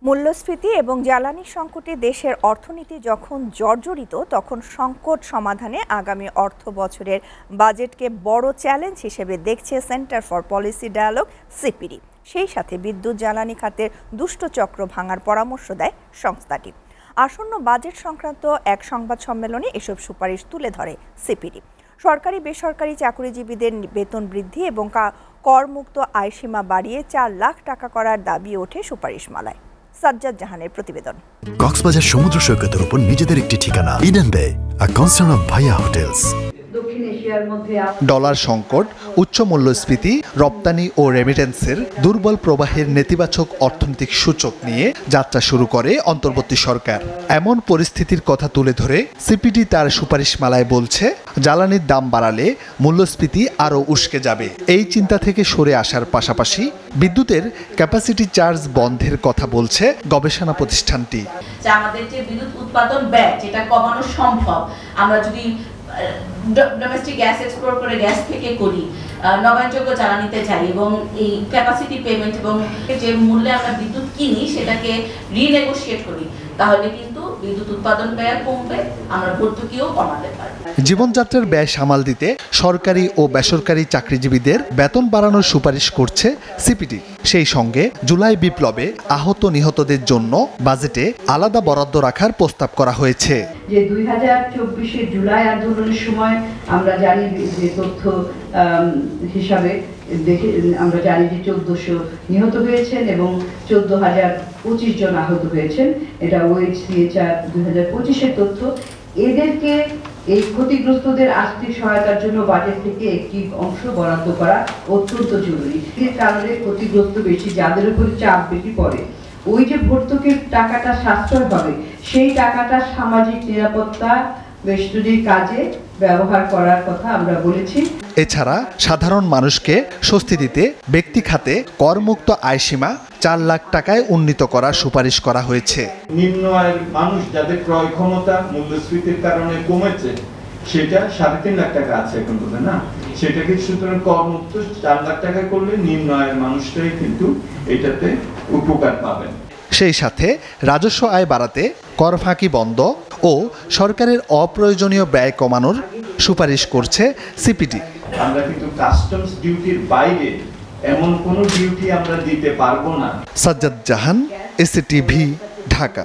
মূল্যস্ফীতি এবং জ্বালানি সংকটে দেশের অর্থনীতি যখন জর্জরিত, তখন সংকট সমাধানে আগামী অর্থ বছরের বাজেটকে বড় চ্যালেঞ্জ হিসেবে দেখছে centre for policy dialogue CPD. সেই সাথে বিদ্যুৎ জ্বালানি খাতের দুষ্টচক্র ভাঙার পরামর্শ দেয় সংস্থাটি। আসন্ন বাজেট সংক্রান্ত এক সংবাদ সম্মেলনে এসব সুপারিশ তুলে ধরে সিপিডি। সরকারি বেসরকারি চাকরিজীবীদের বেতন বৃদ্ধি এবং করমুক্ত আয়সীমা বাড়িয়ে 4 লাখ টাকা করার দাবি ওঠে সুপারিশমালায়। সাজ্জাদ জাহানের প্রতিবেদন। কক্সবাজার সমুদ্র সৈকতের উপর নিজেদের একটি ঠিকানা, ইডেন বে, আ কনসার্ন অফ ভাইয়া হোটেলস। ডলার সংকট, উচ্চ মূল্যস্ফীতি, রপ্তানি ও রেমিটেন্সের দুর্বল প্রবাহের নেতিবাচক অর্থনৈতিক সূচক নিয়ে যাত্রা শুরু করে অন্তর্বর্তী সরকার। এমন পরিস্থিতির কথা তুলে ধরে সিপিডি তার সুপারিশমালায় বলছে, জ্বালানির দাম বাড়ালে মূল্যস্ফীতি আরও উস্কে যাবে। এই চিন্তা থেকে সরে আসার পাশাপাশি বিদ্যুতের ক্যাপাসিটি চার্জ বন্ধের কথা বলছে গবেষণা প্রতিষ্ঠানটি। আমাদের যে বিদ্যুৎ উৎপাদন ব্যয়, যেটা কমানো সম্ভব, আমরা যদি ডোমেস্টিক গ্যাস এক্সপোর্ট করে গ্যাস থেকে করি, নবায়নযোগ্য জ্বালানিতে যাই এবং এই ক্যাপাসিটি পেমেন্ট এবং যে মূল্যে আমরা বিদ্যুৎ কিনি সেটাকে রিনেগোশিয়েট করি, তাহলে কিন্তু বিদ্যুৎ উৎপাদন ব্যয় কমবে, আমরা ভর্তুকিও কমাতে পারব। জীবনযাত্রার ব্যয় সামাল দিতে সরকারি ও বেসরকারি চাকরিজীবীদের বেতন বাড়ানোর সুপারিশ করছে সিপিডি। সেই সঙ্গে জুলাই বিপ্লবে আহত নিহতদের জন্য বাজেটে আলাদা বরাদ্দ রাখার প্রস্তাব করা হয়েছে। যে 2024 জুলাই আন্দোলনের সময় আমরা জানি যে তথ্য হিসাবে দেখে আমরা জানি যে 1400 নিহত হয়েছেন এবং 14,025 জন আহত হয়েছেন। এটা OHCHR 2025-এর তথ্য। এদেরকে এই ক্ষতিগ্রস্তদের আর্থিক সহায়তার জন্য বাজেট থেকে একটি অংশ বরাদ্দ করা অত্যন্ত জরুরি। এর কারণে ক্ষতিগ্রস্ত বেশি, যাদের উপর চাপ বেশি পড়ে, ওই যে ভর্তুকির টাকাটা সাশ্রয় হবে, সেই টাকাটা সামাজিক নিরাপত্তা বেষ্টনীর কাজে ব্যবহার করার কথা আমরা বলেছি। এছাড়া সাধারণ মানুষকে স্বস্তি দিতে ব্যক্তি খাতে করমুক্ত আয়সীমা 4 লাখ টাকায় উন্নীত করার সুপারিশ করা হয়েছে। নিম্ন আয়ের মানুষ যাদের ক্রয় ক্ষমতা মূল্যস্ফীতির কারণে কমেছে, সেটা 3.5 লাখ টাকা আছে এখন বোধ না, সেটাকে সুতরাং করমুক্ত 4 লাখ টাকা করলে নিম্ন আয়ের মানুষটাই কিন্তু এটাতে উপকার পাবেন। সেই সাথে রাজস্ব আয় বাড়াতে কর ফাঁকি বন্ধ ও সরকারের অপ্রয়োজনীয় ব্যয় কমানোর সুপারিশ করছে সিপিডি। আমরা কিন্তু কাস্টমস ডিউটির বাইরে এমন কোনো ডিউটি আমরা দিতে পারবো না। সাজ্জাদ জাহান, SCTV, ঢাকা।